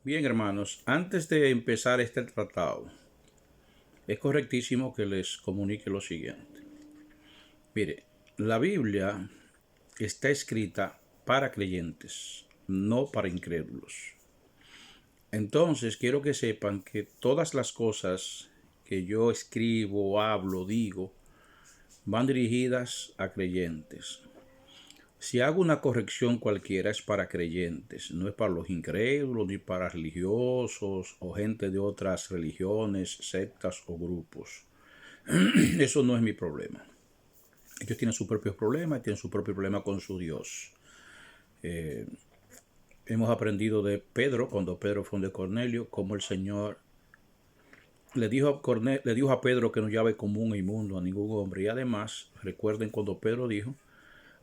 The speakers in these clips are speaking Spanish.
Bien, hermanos, antes de empezar este tratado, es correctísimo que les comunique lo siguiente. Mire, la Biblia está escrita para creyentes, no para incrédulos. Entonces, quiero que sepan que todas las cosas que yo escribo, hablo, digo, van dirigidas a creyentes. Si hago una corrección cualquiera es para creyentes, no es para los incrédulos, ni para religiosos o gente de otras religiones, sectas o grupos. Eso no es mi problema. Ellos tienen sus propios problemas, tienen su propio problema con su Dios. Hemos aprendido de Pedro, cuando Pedro fue de Cornelio, cómo el Señor le dijo a Pedro que no llame común e inmundo a ningún hombre. Y además, recuerden cuando Pedro dijo: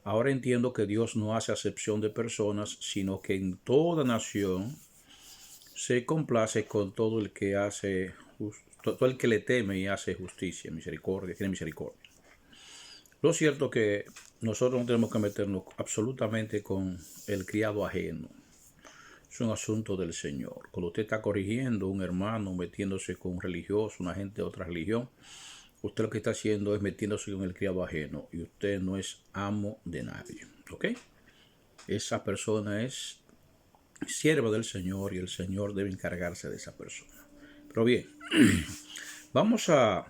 ahora entiendo que Dios no hace acepción de personas, sino que en toda nación se complace con todo el que todo el que le teme y hace justicia, misericordia, tiene misericordia. Lo cierto es que nosotros no tenemos que meternos absolutamente con el criado ajeno. Es un asunto del Señor. Cuando usted está corrigiendo a un hermano, metiéndose con un religioso, una gente de otra religión, usted lo que está haciendo es metiéndose con el criado ajeno y usted no es amo de nadie. ¿Ok? Esa persona es sierva del Señor y el Señor debe encargarse de esa persona. Pero bien, vamos a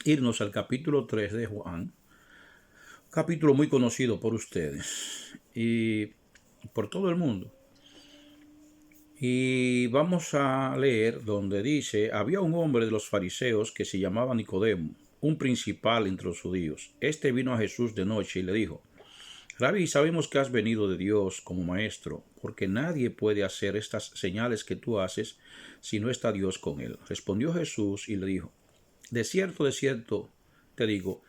irnos al capítulo 3 de Juan, capítulo muy conocido por ustedes y por todo el mundo. Y vamos a leer donde dice: había un hombre de los fariseos que se llamaba Nicodemo, un principal entre los judíos. Este vino a Jesús de noche y le dijo: Rabí, sabemos que has venido de Dios como maestro, porque nadie puede hacer estas señales que tú haces si no está Dios con él. Respondió Jesús y le dijo: de cierto, te digo,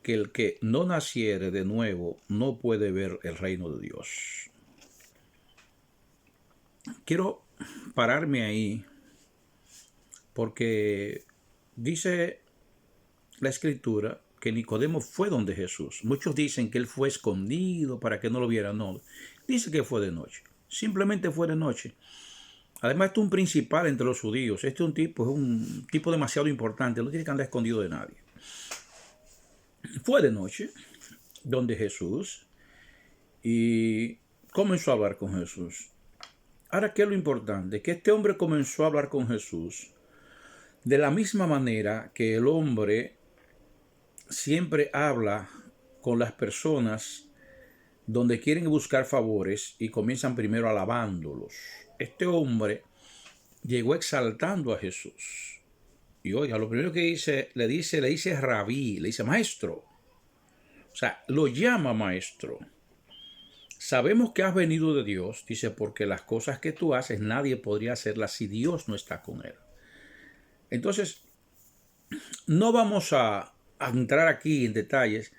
que el que no naciere de nuevo no puede ver el reino de Dios. Quiero pararme ahí porque dice la Escritura que Nicodemo fue donde Jesús. Muchos dicen que él fue escondido para que no lo vieran. No, dice que fue de noche. Simplemente fue de noche. Además, este es un principal entre los judíos. Este es un tipo demasiado importante. No tiene que andar escondido de nadie. Fue de noche donde Jesús y comenzó a hablar con Jesús. Ahora, ¿qué es lo importante? Que este hombre comenzó a hablar con Jesús de la misma manera que el hombre siempre habla con las personas donde quieren buscar favores y comienzan primero alabándolos. Este hombre llegó exaltando a Jesús. Y oiga, lo primero que le dice rabí, le dice maestro. O sea, lo llama maestro. Sabemos que has venido de Dios, dice, porque las cosas que tú haces nadie podría hacerlas si Dios no está con él. Entonces, no vamos a entrar aquí en detalles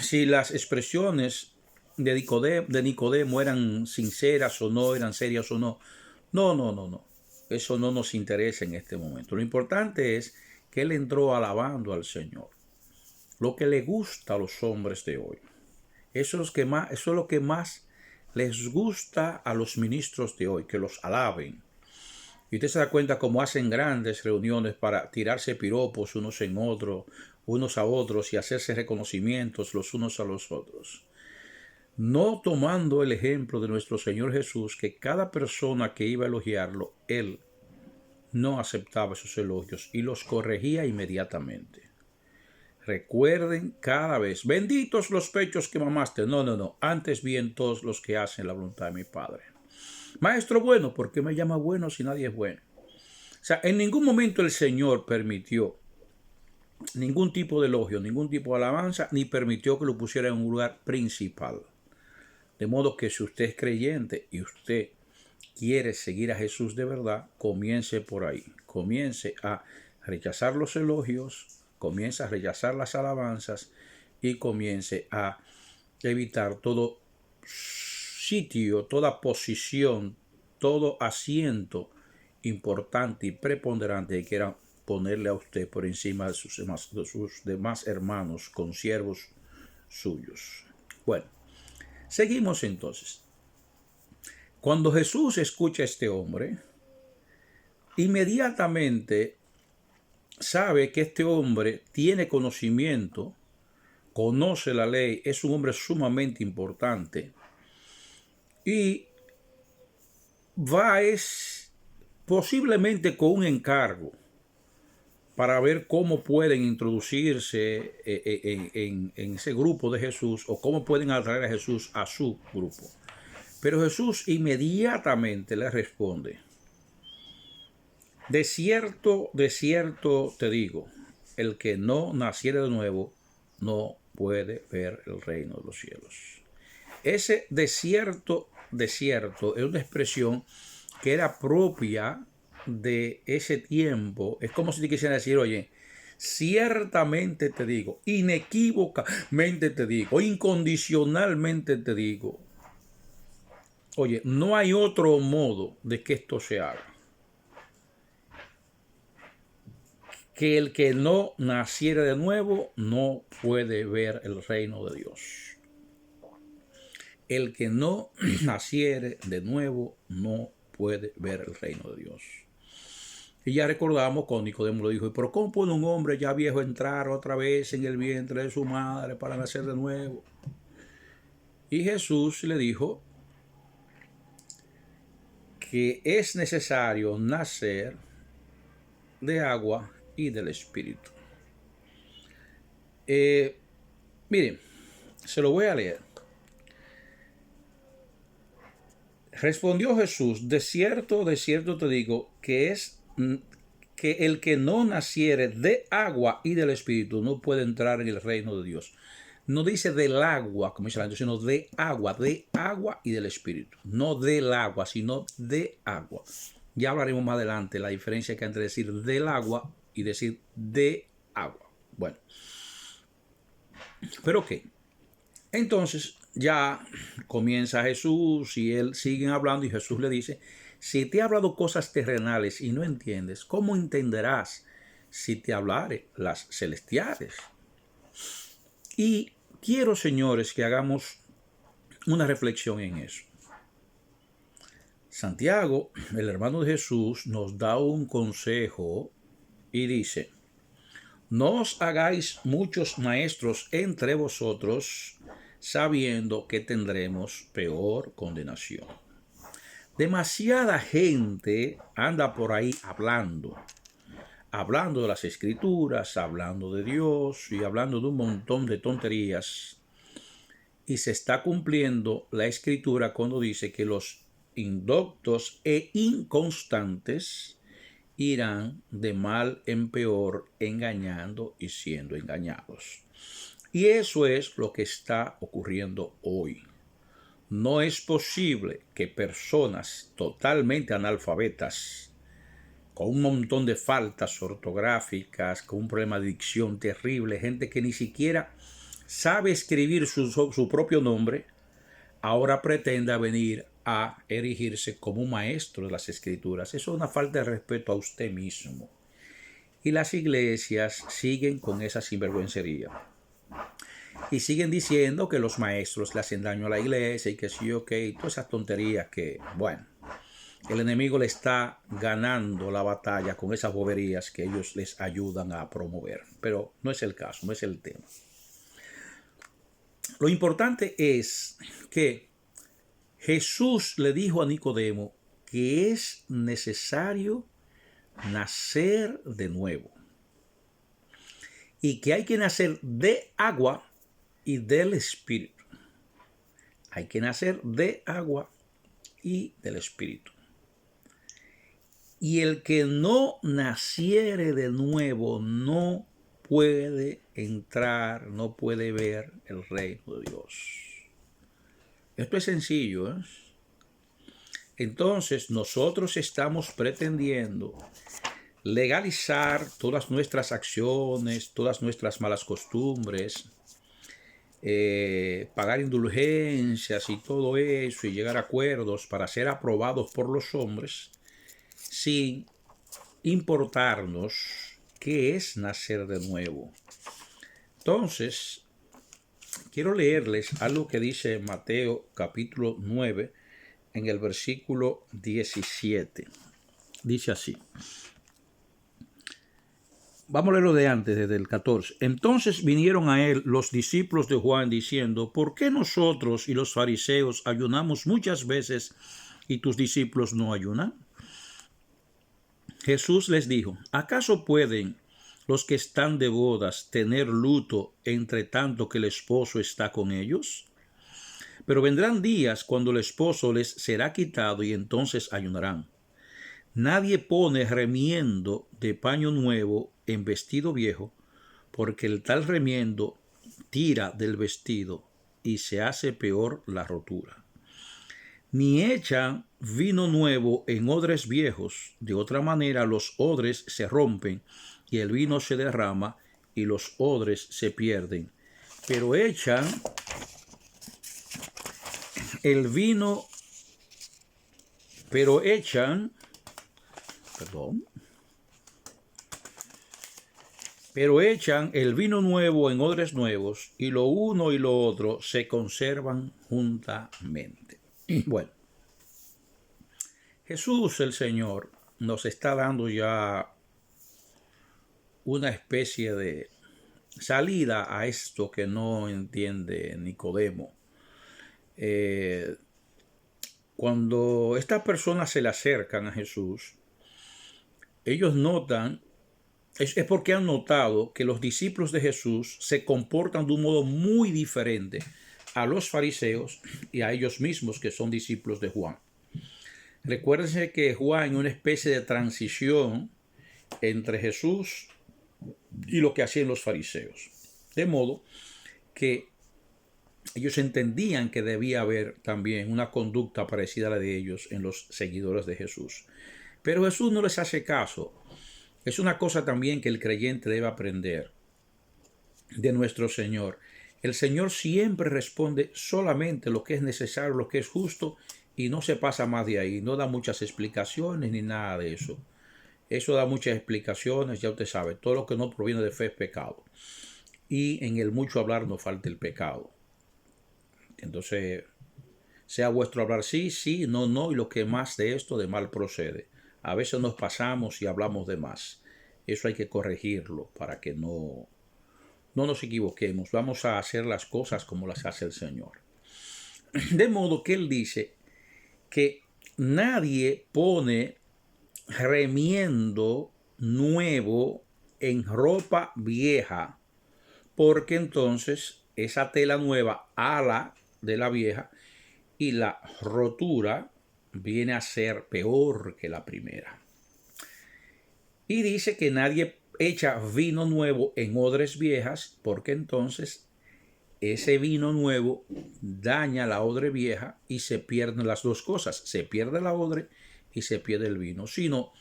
si las expresiones de Nicodemo eran sinceras o no, eran serias o no. No. Eso no nos interesa en este momento. Lo importante es que él entró alabando al Señor. Lo que le gusta a los hombres de hoy. Eso es lo que más les gusta a los ministros de hoy, que los alaben. Y usted se da cuenta cómo hacen grandes reuniones para tirarse piropos unos a otros y hacerse reconocimientos los unos a los otros. No tomando el ejemplo de nuestro Señor Jesús, que cada persona que iba a elogiarlo, él no aceptaba esos elogios y los corregía inmediatamente. Recuerden cada vez: benditos los pechos que mamaste. No. Antes bien todos los que hacen la voluntad de mi Padre. Maestro bueno, ¿por qué me llama bueno si nadie es bueno? O sea, en ningún momento el Señor permitió ningún tipo de elogio, ningún tipo de alabanza, ni permitió que lo pusiera en un lugar principal. De modo que si usted es creyente y usted quiere seguir a Jesús de verdad, comience por ahí. Comience a rechazar los elogios, comience a rechazar las alabanzas y comience a evitar todo sitio, toda posición, todo asiento importante y preponderante que quieran ponerle a usted por encima de sus demás hermanos, consiervos suyos. Bueno, seguimos entonces. Cuando Jesús escucha a este hombre, inmediatamente sabe que este hombre tiene conocimiento, conoce la ley, es un hombre sumamente importante y va posiblemente con un encargo para ver cómo pueden introducirse en ese grupo de Jesús o cómo pueden atraer a Jesús a su grupo. Pero Jesús inmediatamente le responde: de cierto te digo, el que no naciere de nuevo no puede ver el reino de los cielos. Ese de cierto es una expresión que era propia de ese tiempo. Es como si te quisiera decir: oye, ciertamente te digo, inequívocamente te digo, incondicionalmente te digo. Oye, no hay otro modo de que esto se haga. Que el que no naciere de nuevo no puede ver el reino de Dios. El que no naciere de nuevo no puede ver el reino de Dios. Y ya recordamos cuando Nicodemo lo dijo: pero ¿cómo puede un hombre ya viejo entrar otra vez en el vientre de su madre para nacer de nuevo? Y Jesús le dijo que es necesario nacer de agua y del Espíritu. Miren, se lo voy a leer. Respondió Jesús: de cierto te digo, que el que no naciere de agua y del Espíritu no puede entrar en el reino de Dios. No dice del agua, como dice la gente, sino de agua y del Espíritu. No del agua, sino de agua. Ya hablaremos más adelante la diferencia que hay entre decir del agua y decir de agua. Bueno, pero ¿qué? Entonces ya comienza Jesús y él siguen hablando y Jesús le dice: si te he hablado cosas terrenales y no entiendes, ¿cómo entenderás si te hablare las celestiales? Y quiero, señores, que hagamos una reflexión en eso. Santiago, el hermano de Jesús, nos da un consejo y dice: no os hagáis muchos maestros entre vosotros, sabiendo que tendremos peor condenación. Demasiada gente anda por ahí hablando de las Escrituras, hablando de Dios y hablando de un montón de tonterías. Y se está cumpliendo la Escritura cuando dice que los indoctos e inconstantes irán de mal en peor, engañando y siendo engañados. Y eso es lo que está ocurriendo hoy. No es posible que personas totalmente analfabetas, con un montón de faltas ortográficas, con un problema de dicción terrible, gente que ni siquiera sabe escribir su propio nombre, ahora pretenda venir a erigirse como un maestro de las Escrituras. Eso es una falta de respeto a usted mismo. Y las iglesias siguen con esa sinvergüencería. Y siguen diciendo que los maestros le hacen daño a la iglesia y que sí, ok, todas esas tonterías que, bueno, el enemigo le está ganando la batalla con esas boberías que ellos les ayudan a promover. Pero no es el caso, no es el tema. Lo importante es que Jesús le dijo a Nicodemo que es necesario nacer de nuevo y que hay que nacer de agua y del Espíritu. Hay que nacer de agua y del Espíritu. Y el que no naciere de nuevo no puede entrar, no puede ver el reino de Dios. Esto es sencillo, ¿eh? Entonces nosotros estamos pretendiendo legalizar todas nuestras acciones, todas nuestras malas costumbres, pagar indulgencias y todo eso y llegar a acuerdos para ser aprobados por los hombres sin importarnos qué es nacer de nuevo. Entonces, quiero leerles algo que dice Mateo capítulo 9, en el versículo 17. Dice así. Vamos a leerlo de antes, desde el 14. Entonces vinieron a él los discípulos de Juan diciendo, ¿por qué nosotros y los fariseos ayunamos muchas veces y tus discípulos no ayunan? Jesús les dijo, ¿acaso pueden los que están de bodas tener luto entre tanto que el esposo está con ellos? Pero vendrán días cuando el esposo les será quitado y entonces ayunarán. Nadie pone remiendo de paño nuevo en vestido viejo, porque el tal remiendo tira del vestido y se hace peor la rotura. Ni echan vino nuevo en odres viejos, de otra manera los odres se rompen y el vino se derrama y los odres se pierden. Pero echan el vino, pero echan el vino nuevo en odres nuevos, y lo uno y lo otro se conservan juntamente. Bueno, Jesús el Señor nos está dando ya una especie de salida a esto que no entiende Nicodemo. Cuando estas personas se le acercan a Jesús, ellos notan, es porque han notado que los discípulos de Jesús se comportan de un modo muy diferente a los fariseos y a ellos mismos que son discípulos de Juan. Recuérdense que Juan es una especie de transición entre Jesús y lo que hacían los fariseos. De modo que ellos entendían que debía haber también una conducta parecida a la de ellos en los seguidores de Jesús. Pero Jesús no les hace caso. Es una cosa también que el creyente debe aprender de nuestro Señor. El Señor siempre responde solamente lo que es necesario, lo que es justo, y no se pasa más de ahí. No da muchas explicaciones ni nada de eso. Eso da muchas explicaciones, ya usted sabe. Todo lo que no proviene de fe es pecado. Y en el mucho hablar no falta el pecado. Entonces, sea vuestro hablar sí, sí, no, no, y lo que más de esto de mal procede. A veces nos pasamos y hablamos de más. Eso hay que corregirlo para que no nos equivoquemos. Vamos a hacer las cosas como las hace el Señor. De modo que Él dice que nadie pone remiendo nuevo en ropa vieja, porque entonces esa tela nueva ala de la vieja y la rotura viene a ser peor que la primera. Y dice que nadie echa vino nuevo en odres viejas, porque entonces ese vino nuevo daña la odre vieja y se pierden las dos cosas. Se pierde la odre y se pierde el vino. Sino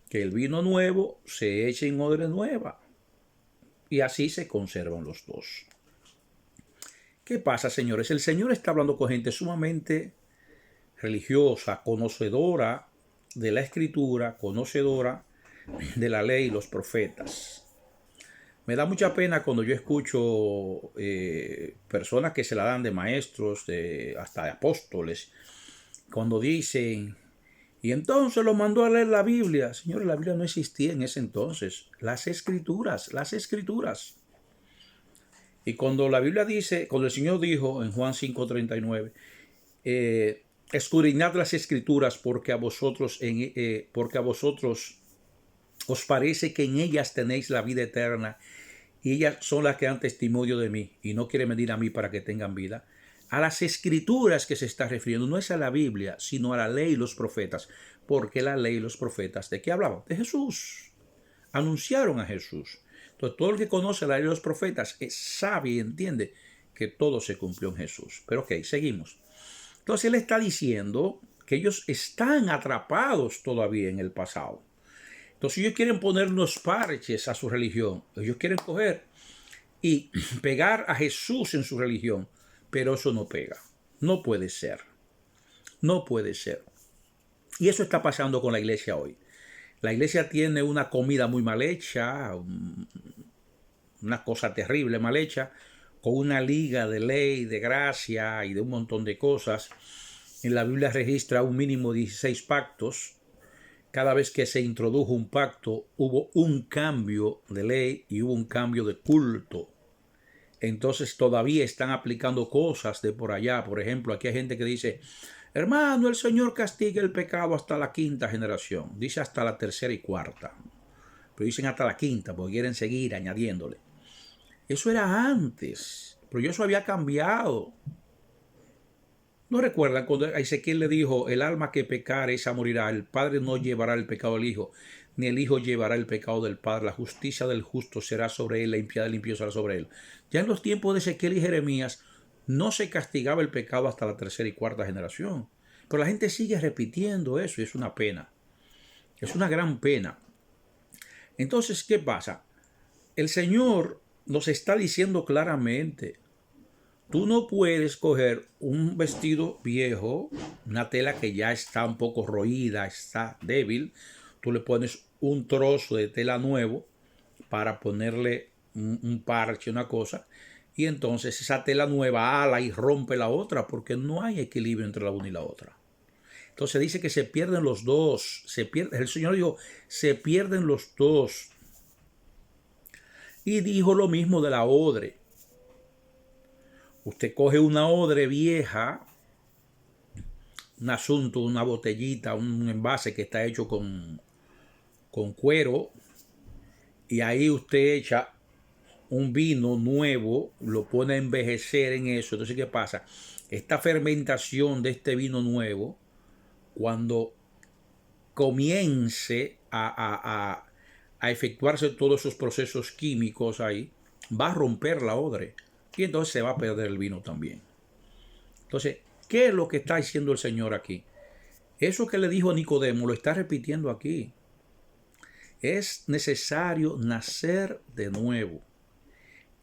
que el vino nuevo se echa en odre nueva. Y así se conservan los dos. ¿Qué pasa, señores? El Señor está hablando con gente sumamente religiosa, conocedora de la Escritura, conocedora de la ley y los profetas. Me da mucha pena cuando yo escucho personas que se la dan de maestros, hasta de apóstoles, cuando dicen, y entonces lo mandó a leer la Biblia. Señores, la Biblia no existía en ese entonces. Las escrituras. Y cuando la Biblia dice, cuando el Señor dijo en Juan 5:39, escudriñad las escrituras porque a vosotros os parece que en ellas tenéis la vida eterna y ellas son las que dan testimonio de mí y no quieren venir a mí para que tengan vida. A las escrituras que se está refiriendo no es a la Biblia, sino a la ley y los profetas. Porque la ley y los profetas, ¿de qué hablaban? De Jesús. Anunciaron a Jesús. Entonces todo el que conoce la ley y los profetas sabe y entiende que todo se cumplió en Jesús. Pero ok, seguimos. Entonces él está diciendo que ellos están atrapados todavía en el pasado. Entonces ellos quieren poner unos parches a su religión. Ellos quieren coger y pegar a Jesús en su religión. Pero eso no pega. No puede ser. No puede ser. Y eso está pasando con la iglesia hoy. La iglesia tiene una comida muy mal hecha, una cosa terrible mal hecha, con una liga de ley, de gracia y de un montón de cosas. En la Biblia registra un mínimo de 16 pactos. Cada vez que se introdujo un pacto, hubo un cambio de ley y hubo un cambio de culto. Entonces todavía están aplicando cosas de por allá. Por ejemplo, aquí hay gente que dice, hermano, el Señor castiga el pecado hasta la quinta generación. Dice hasta la tercera y cuarta. Pero dicen hasta la quinta porque quieren seguir añadiéndole. Eso era antes, pero eso había cambiado. ¿No recuerdan cuando a Ezequiel le dijo, el alma que pecare esa morirá, el padre no llevará el pecado del hijo, ni el hijo llevará el pecado del padre, la justicia del justo será sobre él, la impiedad del impío será sobre él? Ya en los tiempos de Ezequiel y Jeremías no se castigaba el pecado hasta la tercera y cuarta generación, pero la gente sigue repitiendo eso y es una pena, es una gran pena. Entonces, ¿qué pasa? El Señor nos está diciendo claramente, tú no puedes coger un vestido viejo, una tela que ya está un poco roída, está débil. Tú le pones un trozo de tela nuevo para ponerle un parche, una cosa. Y entonces esa tela nueva ala y rompe la otra porque no hay equilibrio entre la una y la otra. Entonces dice que se pierden los dos. El Señor dijo, se pierden los dos. Y dijo lo mismo de la odre. Usted coge una odre vieja, un asunto, una botellita, un envase que está hecho con cuero, y ahí usted echa un vino nuevo, lo pone a envejecer en eso. Entonces, ¿qué pasa? Esta fermentación de este vino nuevo, cuando comience a efectuarse todos esos procesos químicos ahí, va a romper la odre. Y entonces se va a perder el vino también. Entonces, ¿qué es lo que está diciendo el Señor aquí? Eso que le dijo a Nicodemo lo está repitiendo aquí. Es necesario nacer de nuevo.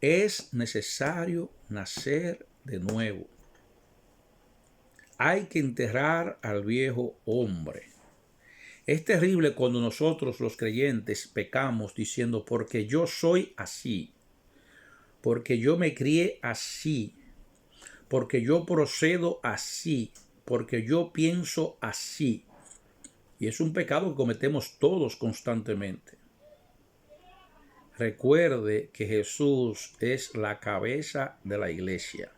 Es necesario nacer de nuevo. Hay que enterrar al viejo hombre. Es terrible cuando nosotros los creyentes pecamos diciendo porque yo soy así, porque yo me crié así, porque yo procedo así, porque yo pienso así. Y es un pecado que cometemos todos constantemente. Recuerde que Jesús es la cabeza de la iglesia.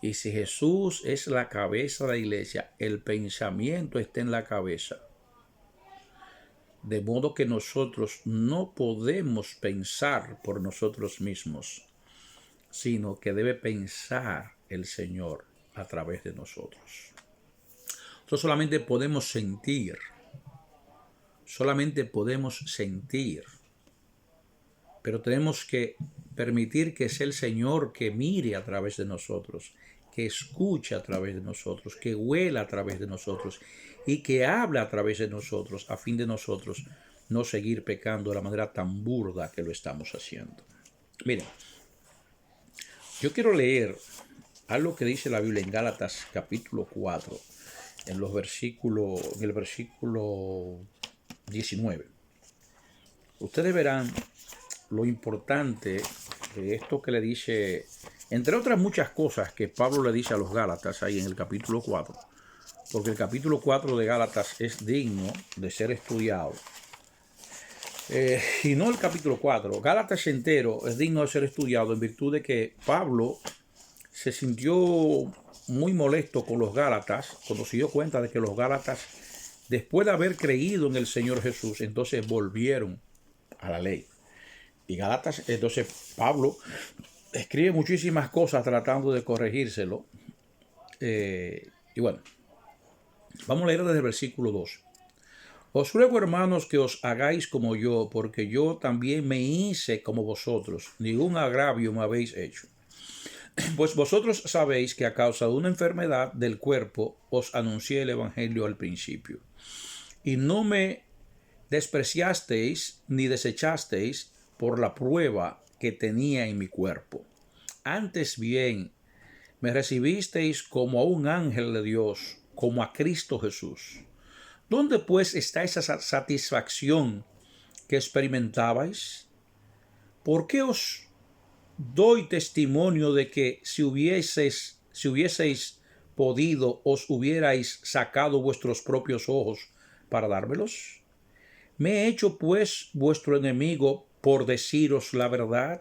Y si Jesús es la cabeza de la iglesia, el pensamiento está en la cabeza. De modo que nosotros no podemos pensar por nosotros mismos, sino que debe pensar el Señor a través de nosotros. Nosotros solamente podemos sentir, pero tenemos que permitir que sea el Señor que mire a través de nosotros, que escuche a través de nosotros, que huela a través de nosotros y que habla a través de nosotros, a fin de nosotros no seguir pecando de la manera tan burda que lo estamos haciendo. Miren, yo quiero leer algo que dice la Biblia en Gálatas capítulo 4, en el versículo 19. Ustedes verán lo importante de esto que le dice, entre otras muchas cosas que Pablo le dice a los Gálatas ahí en el capítulo 4, porque el capítulo 4 de Gálatas es digno de ser estudiado. Y no el capítulo 4, Gálatas entero es digno de ser estudiado en virtud de que Pablo se sintió muy molesto con los Gálatas cuando se dio cuenta de que los Gálatas, después de haber creído en el Señor Jesús, entonces volvieron a la ley. Y Gálatas, entonces Pablo escribe muchísimas cosas tratando de corregírselo. Y bueno, vamos a leer desde el versículo 2. Os ruego, hermanos, que os hagáis como yo, porque yo también me hice como vosotros. Ningún agravio me habéis hecho. Pues vosotros sabéis que a causa de una enfermedad del cuerpo os anuncié el evangelio al principio. Y no me despreciasteis ni desechasteis por la prueba que tenía en mi cuerpo. Antes bien, me recibisteis como a un ángel de Dios, como a Cristo Jesús. ¿Dónde pues está esa satisfacción que experimentabais? ¿Por qué os doy testimonio de que si hubieseis podido os hubierais sacado vuestros propios ojos para dármelos? ¿Me he hecho pues vuestro enemigo por deciros la verdad?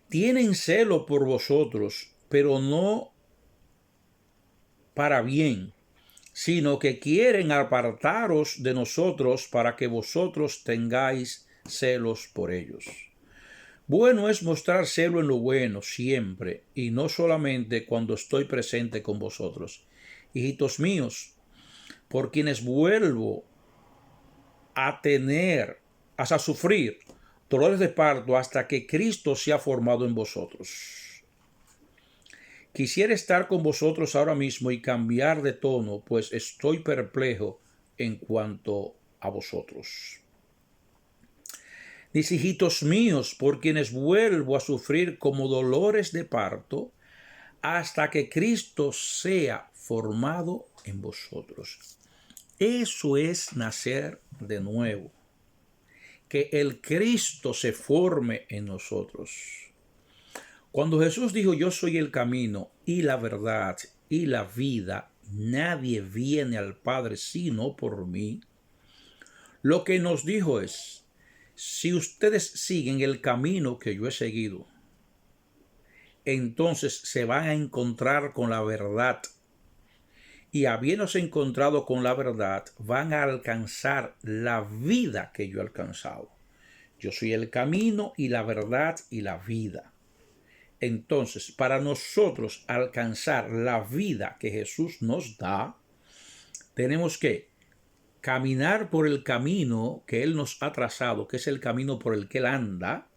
Tienen celo por vosotros, pero no para bien, sino que quieren apartaros de nosotros para que vosotros tengáis celos por ellos. Bueno es mostrar celo en lo bueno siempre, y no solamente cuando estoy presente con vosotros. Hijitos míos, por quienes vuelvo a sufrir dolores de parto hasta que Cristo sea formado en vosotros. Quisiera estar con vosotros ahora mismo y cambiar de tono, pues estoy perplejo en cuanto a vosotros. Mis hijitos míos, por quienes vuelvo a sufrir como dolores de parto, hasta que Cristo sea formado en vosotros. Eso es nacer de nuevo. Que el Cristo se forme en nosotros. Cuando Jesús dijo, yo soy el camino y la verdad y la vida, nadie viene al Padre sino por mí, lo que nos dijo es, si ustedes siguen el camino que yo he seguido, entonces se van a encontrar con la verdad. Y habiéndose encontrado con la verdad, van a alcanzar la vida que yo he alcanzado. Yo soy el camino y la verdad y la vida. Entonces, para nosotros alcanzar la vida que Jesús nos da, tenemos que caminar por el camino que Él nos ha trazado, que es el camino por el que Él anda,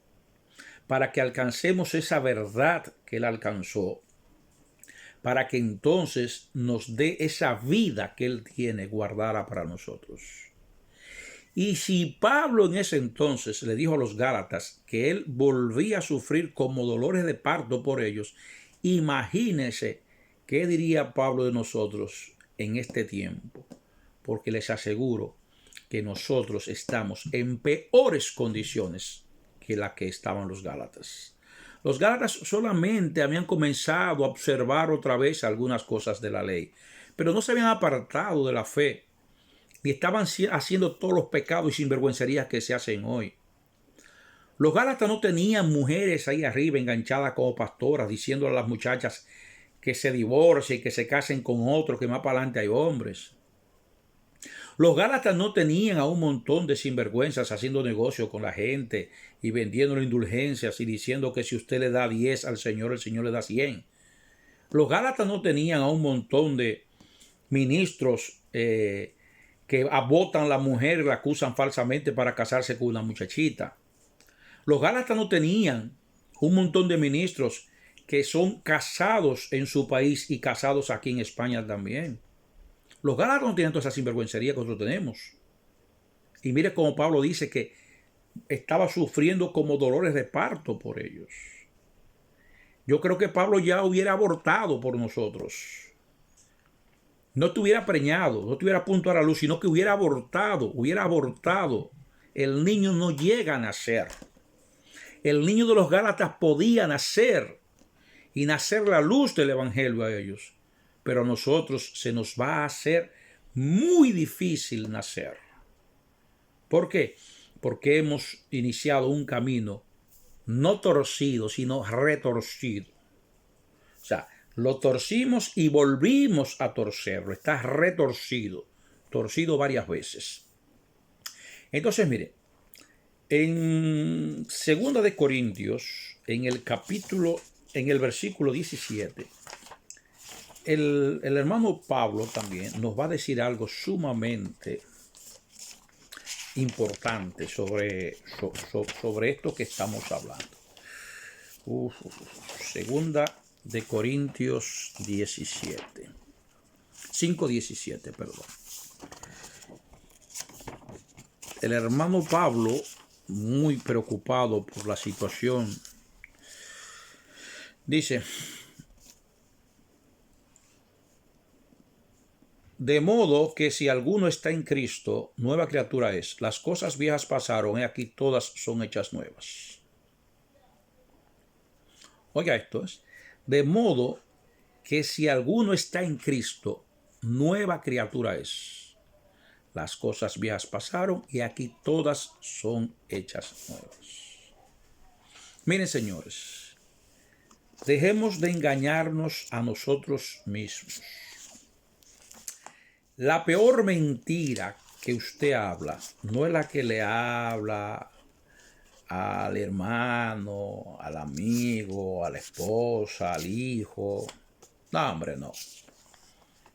para que alcancemos esa verdad que Él alcanzó, para que entonces nos dé esa vida que Él tiene guardada para nosotros. Y si Pablo en ese entonces le dijo a los Gálatas que él volvía a sufrir como dolores de parto por ellos, imagínense qué diría Pablo de nosotros en este tiempo, porque les aseguro que nosotros estamos en peores condiciones que la que estaban los Gálatas. Los Gálatas solamente habían comenzado a observar otra vez algunas cosas de la ley, pero no se habían apartado de la fe y estaban haciendo todos los pecados y sinvergüencerías que se hacen hoy. Los Gálatas no tenían mujeres ahí arriba enganchadas como pastoras diciéndole a las muchachas que se divorcien y que se casen con otro, que más para adelante hay hombres. Los Gálatas no tenían a un montón de sinvergüenzas haciendo negocio con la gente y vendiéndole indulgencias y diciendo que si usted le da 10 al Señor, el Señor le da 100. Los Gálatas no tenían a un montón de ministros que abotan a la mujer y la acusan falsamente para casarse con una muchachita. Los Gálatas no tenían un montón de ministros que son casados en su país y casados aquí en España también. Los Gálatas no tienen toda esa sinvergüencería que nosotros tenemos. Y mire cómo Pablo dice que estaba sufriendo como dolores de parto por ellos. Yo creo que Pablo ya hubiera abortado por nosotros. No estuviera preñado, no estuviera a punto a la luz, sino que hubiera abortado. El niño no llega a nacer. El niño de los Gálatas podía nacer y nacer la luz del evangelio a ellos. Pero a nosotros se nos va a hacer muy difícil nacer. ¿Por qué? Porque hemos iniciado un camino no torcido, sino retorcido. O sea, lo torcimos y volvimos a torcerlo. Está retorcido, torcido varias veces. Entonces, mire, en 2 de Corintios, en el versículo 17, el hermano Pablo también nos va a decir algo sumamente importante sobre esto que estamos hablando. 2 de Corintios 5:17, perdón. El hermano Pablo, muy preocupado por la situación, dice: de modo que si alguno está en Cristo, nueva criatura es. Las cosas viejas pasaron, y aquí todas son hechas nuevas. Oiga esto, es de modo que si alguno está en Cristo, nueva criatura es. Las cosas viejas pasaron y aquí todas son hechas nuevas. Miren, señores, dejemos de engañarnos a nosotros mismos. La peor mentira que usted habla no es la que le habla al hermano, al amigo, a la esposa, al hijo. No, hombre, no.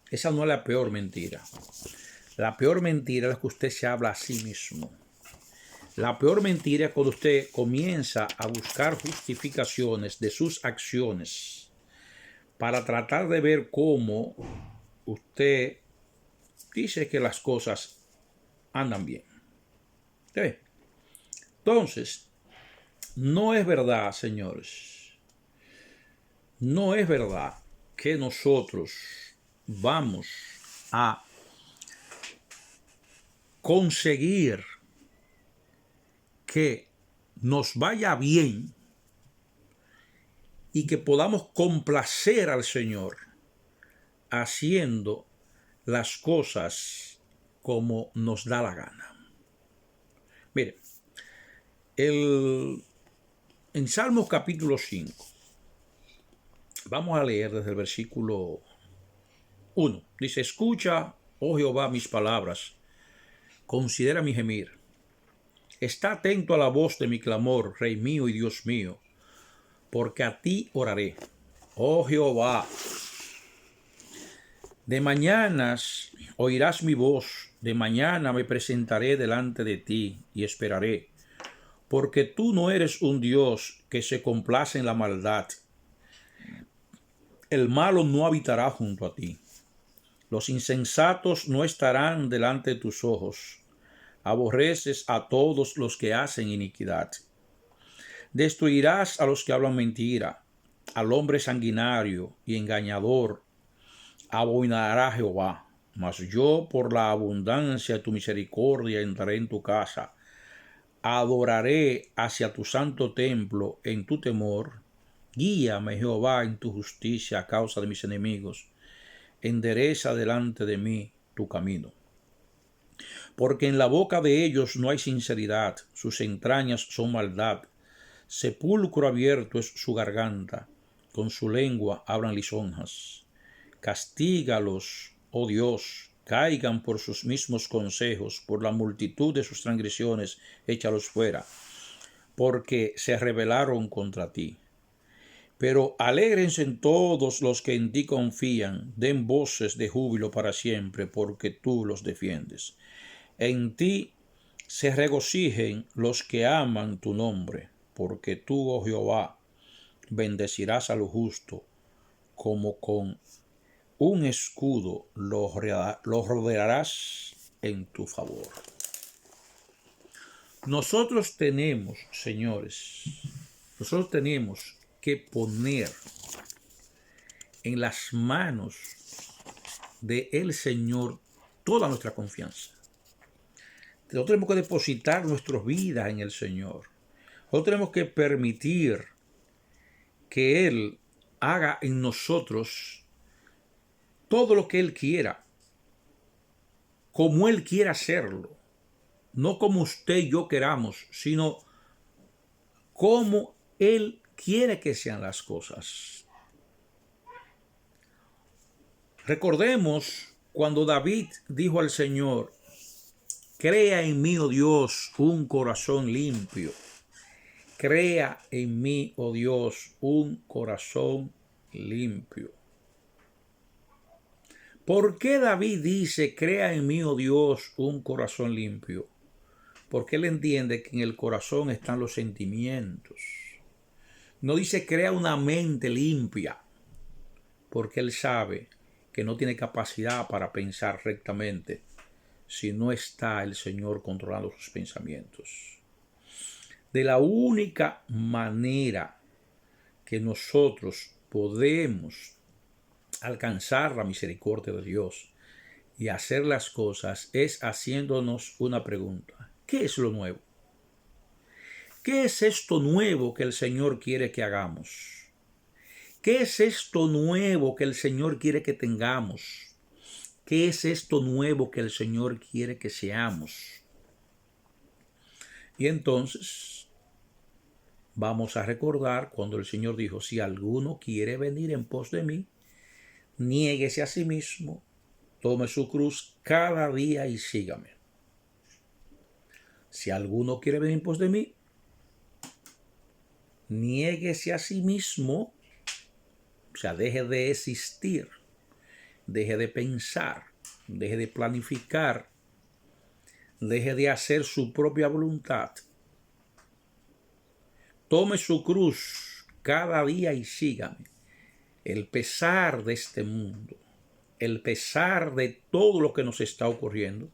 Esa no es la peor mentira. La peor mentira es la que usted se habla a sí mismo. La peor mentira es cuando usted comienza a buscar justificaciones de sus acciones para tratar de ver cómo usted dice que las cosas andan bien. ¿Sí? Entonces, no es verdad, señores. No es verdad que nosotros vamos a conseguir que nos vaya bien y que podamos complacer al Señor haciendo las cosas como nos da la gana. Mire, en Salmos capítulo 5, vamos a leer desde el versículo 1. Dice: escucha, oh Jehová, mis palabras, considera mi gemir. Está atento a la voz de mi clamor, Rey mío y Dios mío, porque a ti oraré. Oh Jehová, de mañanas oirás mi voz, de mañana me presentaré delante de ti y esperaré, porque tú no eres un Dios que se complace en la maldad. El malo no habitará junto a ti. Los insensatos no estarán delante de tus ojos. Aborreces a todos los que hacen iniquidad. Destruirás a los que hablan mentira, al hombre sanguinario y engañador abominará Jehová. Mas yo, por la abundancia de tu misericordia, entraré en tu casa. Adoraré hacia tu santo templo en tu temor. Guíame, Jehová, en tu justicia a causa de mis enemigos. Endereza delante de mí tu camino. Porque en la boca de ellos no hay sinceridad, sus entrañas son maldad. Sepulcro abierto es su garganta, con su lengua hablan lisonjas. Castígalos, oh Dios, caigan por sus mismos consejos, por la multitud de sus transgresiones, échalos fuera, porque se rebelaron contra ti. Pero alégrense todos los que en ti confían, den voces de júbilo para siempre, porque tú los defiendes. En ti se regocijen los que aman tu nombre, porque tú, oh Jehová, bendecirás a lo justo, como con un escudo los rodearás en tu favor. Nosotros tenemos, señores, que poner en las manos del Señor toda nuestra confianza. Nosotros tenemos que depositar nuestras vidas en el Señor. Nosotros tenemos que permitir que Él haga en nosotros todo lo que Él quiera, como Él quiera hacerlo. No como usted y yo queramos, sino como Él quiere que sean las cosas. Recordemos cuando David dijo al Señor: crea en mí, oh Dios, un corazón limpio. Crea en mí, oh Dios, un corazón limpio. ¿Por qué David dice: crea en mí, oh Dios, un corazón limpio? Porque él entiende que en el corazón están los sentimientos. No dice crea una mente limpia, porque él sabe que no tiene capacidad para pensar rectamente si no está el Señor controlando sus pensamientos. De la única manera que nosotros podemos alcanzar la misericordia de Dios y hacer las cosas es haciéndonos una pregunta: ¿qué es lo nuevo? ¿Qué es esto nuevo que el Señor quiere que hagamos? ¿Qué es esto nuevo que el Señor quiere que tengamos? ¿Qué es esto nuevo que el Señor quiere que seamos? Y entonces vamos a recordar cuando el Señor dijo, si alguno quiere venir en pos de mí, niéguese a sí mismo, tome su cruz cada día y sígame. Si alguno quiere venir en pos de mí, niéguese a sí mismo, o sea, deje de existir, deje de pensar, deje de planificar, deje de hacer su propia voluntad. Tome su cruz cada día y sígame. El pesar de este mundo, el pesar de todo lo que nos está ocurriendo,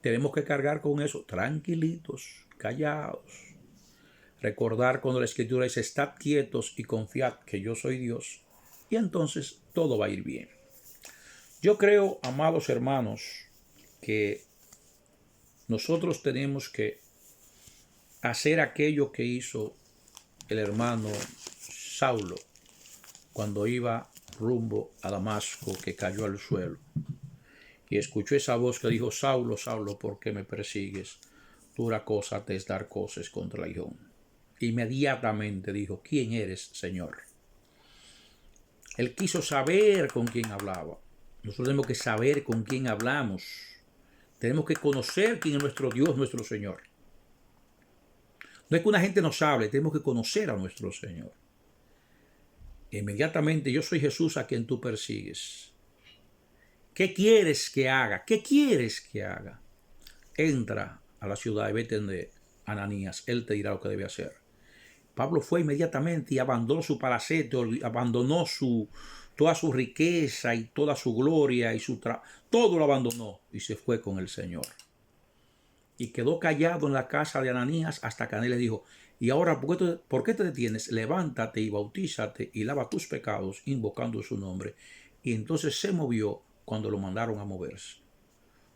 tenemos que cargar con eso tranquilitos, callados. Recordar cuando la Escritura dice, estad quietos y confiad que yo soy Dios. Y entonces todo va a ir bien. Yo creo, amados hermanos, que nosotros tenemos que hacer aquello que hizo el hermano Saulo cuando iba rumbo a Damasco, que cayó al suelo y escuchó esa voz que dijo, Saulo, Saulo, ¿por qué me persigues? Dura cosa te es dar cosas contra el aguijón. Inmediatamente dijo, ¿quién eres, Señor? Él quiso saber con quién hablaba. Nosotros tenemos que saber con quién hablamos. Tenemos que conocer quién es nuestro Dios, nuestro Señor. No es que una gente nos hable, tenemos que conocer a nuestro Señor. Inmediatamente, yo soy Jesús a quien tú persigues. ¿Qué quieres que haga? ¿Qué quieres que haga? Entra a la ciudad y vete de Ananías. Él te dirá lo que debe hacer. Pablo fue inmediatamente y abandonó su palacete, abandonó toda su riqueza y toda su gloria y todo lo abandonó y se fue con el Señor. Y quedó callado en la casa de Ananías hasta que Ananías le dijo, y ahora, ¿por qué te detienes? Levántate y bautízate y lava tus pecados invocando su nombre. Y entonces se movió cuando lo mandaron a moverse.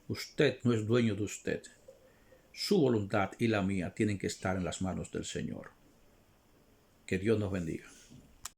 Usted no es dueño de usted. Su voluntad y la mía tienen que estar en las manos del Señor. Que Dios nos bendiga.